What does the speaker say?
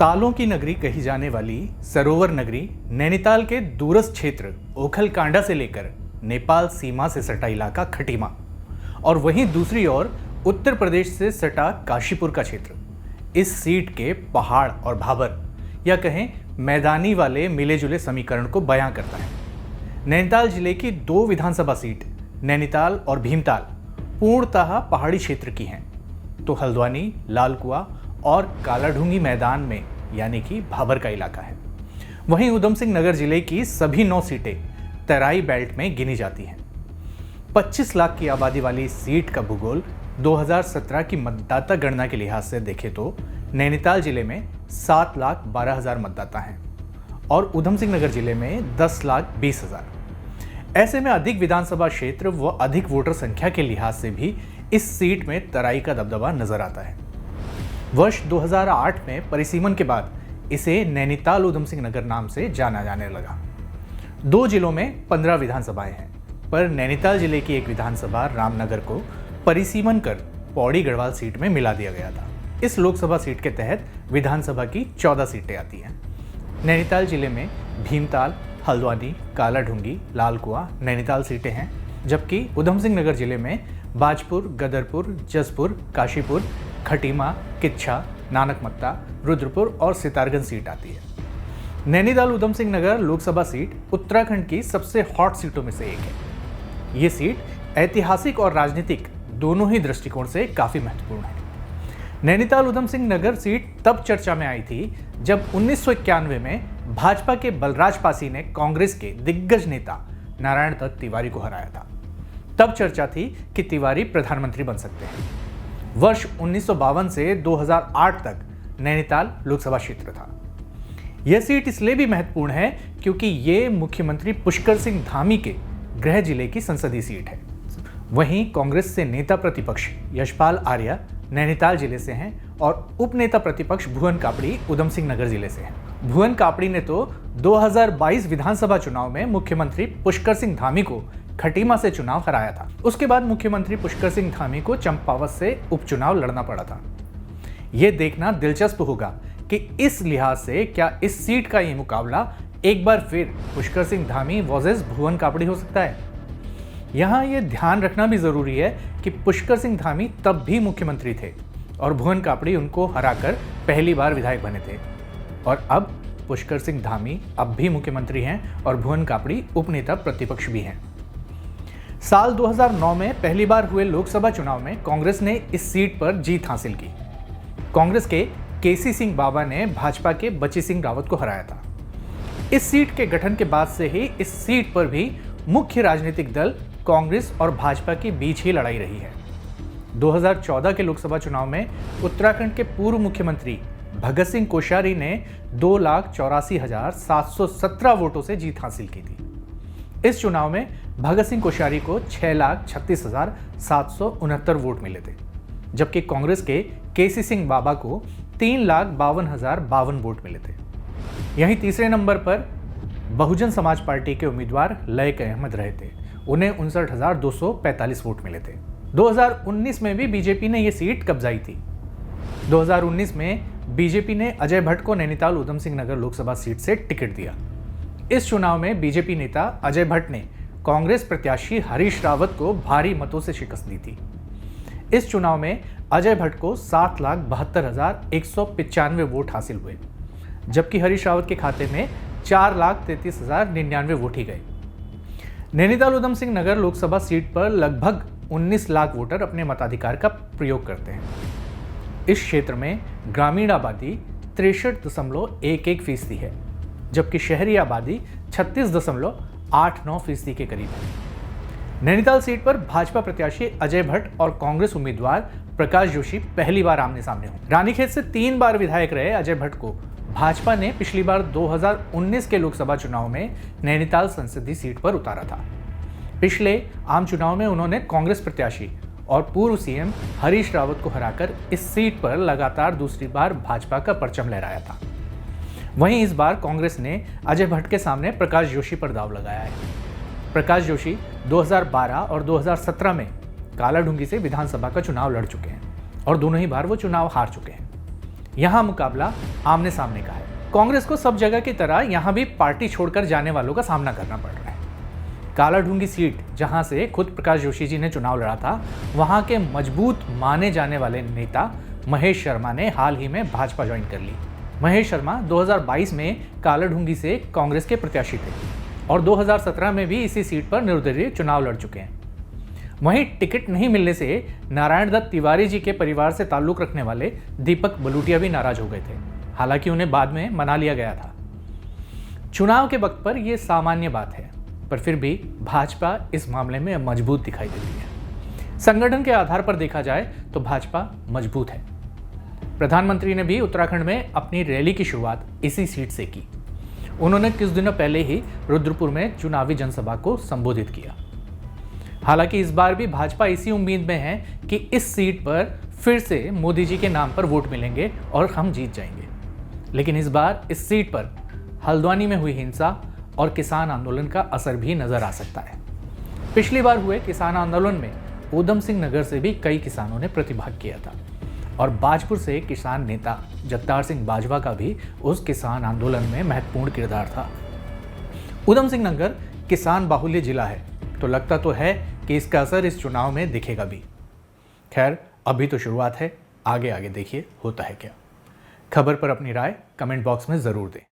तालों की नगरी कही जाने वाली सरोवर नगरी नैनीताल के दूरस्थ क्षेत्र ओखलकांडा से लेकर नेपाल सीमा से सटा इलाका खटीमा और वहीं दूसरी ओर उत्तर प्रदेश से सटा काशीपुर का क्षेत्र इस सीट के पहाड़ और भाबर या कहें मैदानी वाले मिले जुले समीकरण को बयां करता है। नैनीताल जिले की दो विधानसभा सीट नैनीताल और भीमताल पूर्णतः पहाड़ी क्षेत्र की हैं, तो हल्द्वानी, लालकुआ और कालाढूंगी मैदान में यानी कि भाबर का इलाका है। वहीं उधम सिंह नगर जिले की सभी 9 सीटें तराई बेल्ट में गिनी जाती हैं। 25 लाख की आबादी वाली सीट का भूगोल 2017 की मतदाता गणना के लिहाज से देखें तो नैनीताल जिले में 7,12,000 मतदाता हैं और उधम सिंह नगर जिले में 10,20,000। ऐसे में अधिक विधानसभा क्षेत्र व अधिक वोटर संख्या के लिहाज से भी इस सीट में तराई का दबदबा नजर आता है। वर्ष 2008 में परिसीमन के बाद इसे नैनीताल उधम सिंह नगर नाम से जाना जाने लगा। 2 जिलों में 15 विधानसभाएं हैं, पर नैनीताल जिले की एक विधानसभा रामनगर को परिसीमन कर पौड़ी गढ़वाल सीट में मिला दिया गया था। इस लोकसभा सीट के तहत विधानसभा की 14 सीटें आती हैं। नैनीताल जिले में भीमताल, हल्द्वानी, कालाढूंगी, लालकुआ नैनीताल सीटें हैं, जबकि उधम सिंह नगर जिले में बाजपुर, गदरपुर, जसपुर, काशीपुर, खटीमा, किच्छा, नानकमत्ता, रुद्रपुर और सितारगंज सीट आती है। नैनीताल उधम सिंह नगर लोकसभा सीट उत्तराखंड की सबसे हॉट सीटों में से एक है। ये सीट ऐतिहासिक और राजनीतिक दोनों ही दृष्टिकोण से काफी महत्वपूर्ण है। नैनीताल उधम सिंह नगर सीट तब चर्चा में आई थी जब 1991 में भाजपा के बलराज पासी ने कांग्रेस के दिग्गज नेता नारायण दत्त तिवारी को हराया था। तब चर्चा थी कि तिवारी प्रधानमंत्री बन सकते हैं। वर्ष 1952 से 2008 तक नैनीताल लोकसभा क्षेत्र था। यह सीट इसलिए भी महत्वपूर्ण है क्योंकि ये मुख्यमंत्री पुष्कर सिंह धामी के गृह जिले की संसदीय सीट है। वहीं कांग्रेस से नेता प्रतिपक्ष यशपाल आर्या नैनीताल जिले से हैं और उपनेता प्रतिपक्ष भुवन कापड़ी उधम सिंह नगर जिले से हैं। भुवन कापड़ी ने तो 2022 विधानसभा चुनाव में मुख्यमंत्री पुष्कर सिंह धामी को खटीमा से चुनाव हराया था। उसके बाद मुख्यमंत्री पुष्कर सिंह धामी को चंपावत से उपचुनाव लड़ना पड़ा था। यह देखना दिलचस्प होगा कि इस लिहाज से क्या इस सीट का ये मुकाबला एक बार फिर पुष्कर सिंह धामी वर्सेस भुवन कापड़ी हो सकता है। यहाँ ये ध्यान रखना भी जरूरी है कि पुष्कर सिंह धामी तब भी मुख्यमंत्री थे और भुवन कापड़ी उनको हराकर पहली बार विधायक बने थे, और अब पुष्कर सिंह धामी अब भी मुख्यमंत्री हैं और भुवन कापड़ी उपनेता प्रतिपक्ष भी हैं। साल 2009 में पहली बार हुए लोकसभा चुनाव में कांग्रेस ने इस सीट पर जीत हासिल की। कांग्रेस के केसी सिंह बाबा ने भाजपा के बची सिंह रावत को हराया था। इस सीट के गठन के बाद से ही इस सीट पर भी मुख्य राजनीतिक दल कांग्रेस और भाजपा के बीच ही लड़ाई रही है। 2014 के लोकसभा चुनाव में उत्तराखंड के पूर्व मुख्यमंत्री भगत सिंह कोश्यारी ने 2,84,717 वोटों से जीत हासिल की थी। इस चुनाव में भगत सिंह कोश्यारी को 6,36,769 वोट मिले थे, जबकि कांग्रेस के केसी सिंह बाबा को 3,52,052 वोट मिले थे। यहीं तीसरे नंबर पर बहुजन समाज पार्टी के उम्मीदवार लयक अहमद रहे थे। उन्हें 59,245 वोट मिले थे। 2019 में भी बीजेपी ने यह सीट कब्जाई थी। 2019 में बीजेपी ने अजय भट्ट को नैनीताल उधम सिंह नगर लोकसभा सीट से टिकट दिया। इस चुनाव में बीजेपी नेता अजय भट्ट ने कांग्रेस प्रत्याशी हरीश रावत को भारी मतों से शिकस्त दी थी। इस चुनाव में अजय भट्ट को 7,72,195 वोट हासिल हुए, जबकि हरीश रावत के खाते में 4,33,099 वोट ही गए। नैनीताल उधम सिंह नगर लोकसभा सीट पर लगभग 19 लाख वोटर अपने मताधिकार का प्रयोग करते हैं। इस क्षेत्र में ग्रामीण आबादी 63.11% है, जबकि शहरी आबादी 36.89% के करीब है। नैनीताल सीट पर भाजपा प्रत्याशी अजय भट्ट और कांग्रेस उम्मीदवार प्रकाश जोशी पहली बार आमने सामने हुए। रानीखेत से 3 बार विधायक रहे अजय भट्ट को भाजपा ने पिछली बार 2019 के लोकसभा चुनाव में नैनीताल संसदीय सीट पर उतारा था। पिछले आम चुनाव में उन्होंने कांग्रेस प्रत्याशी और पूर्व सीएम हरीश रावत को हराकर इस सीट पर लगातार दूसरी बार भाजपा का परचम लहराया था। वहीं इस बार कांग्रेस ने अजय भट्ट के सामने प्रकाश जोशी पर दांव लगाया है। प्रकाश जोशी 2012 और 2017 में कालाढूंगी से विधानसभा का चुनाव लड़ चुके हैं और दोनों ही बार वो चुनाव हार चुके हैं। यहाँ मुकाबला आमने सामने का है। कांग्रेस को सब जगह की तरह यहाँ भी पार्टी छोड़कर जाने वालों का सामना करना पड़ रहा है। कालाढूंगी सीट, जहाँ से खुद प्रकाश जोशी जी ने चुनाव लड़ा था, वहाँ के मजबूत माने जाने वाले नेता महेश शर्मा ने हाल ही में भाजपा ज्वाइन कर ली। महेश शर्मा 2022 में कालाढूंगी से कांग्रेस के प्रत्याशी थे और 2017 में भी इसी सीट पर निर्दलीय चुनाव लड़ चुके हैं। वहीं टिकट नहीं मिलने से नारायण दत्त तिवारी जी के परिवार से ताल्लुक रखने वाले दीपक बलूटिया भी नाराज हो गए थे। हालांकि उन्हें बाद में मना लिया गया था। चुनाव के वक्त पर यह सामान्य बात है, पर फिर भी भाजपा इस मामले में मजबूत दिखाई देती है। संगठन के आधार पर देखा जाए तो भाजपा मजबूत है। प्रधानमंत्री ने भी उत्तराखंड में अपनी रैली की शुरुआत इसी सीट से की। उन्होंने कुछ दिनों पहले ही रुद्रपुर में चुनावी जनसभा को संबोधित किया। हालांकि इस बार भी भाजपा इसी उम्मीद में है कि इस सीट पर फिर से मोदी जी के नाम पर वोट मिलेंगे और हम जीत जाएंगे। लेकिन इस बार इस सीट पर हल्द्वानी में हुई हिंसा और किसान आंदोलन का असर भी नजर आ सकता है। पिछली बार हुए किसान आंदोलन में ऊधम सिंह नगर से भी कई किसानों ने प्रतिभाग किया था और बाजपुर से किसान नेता जगतार सिंह बाजवा का भी उस किसान आंदोलन में महत्वपूर्ण किरदार था। ऊधम सिंह नगर किसान बाहुल्य जिला है, तो लगता तो है कि इसका असर इस चुनाव में दिखेगा भी। खैर, अभी तो शुरुआत है, आगे आगे देखिए होता है क्या। खबर पर अपनी राय कमेंट बॉक्स में ज़रूर दें।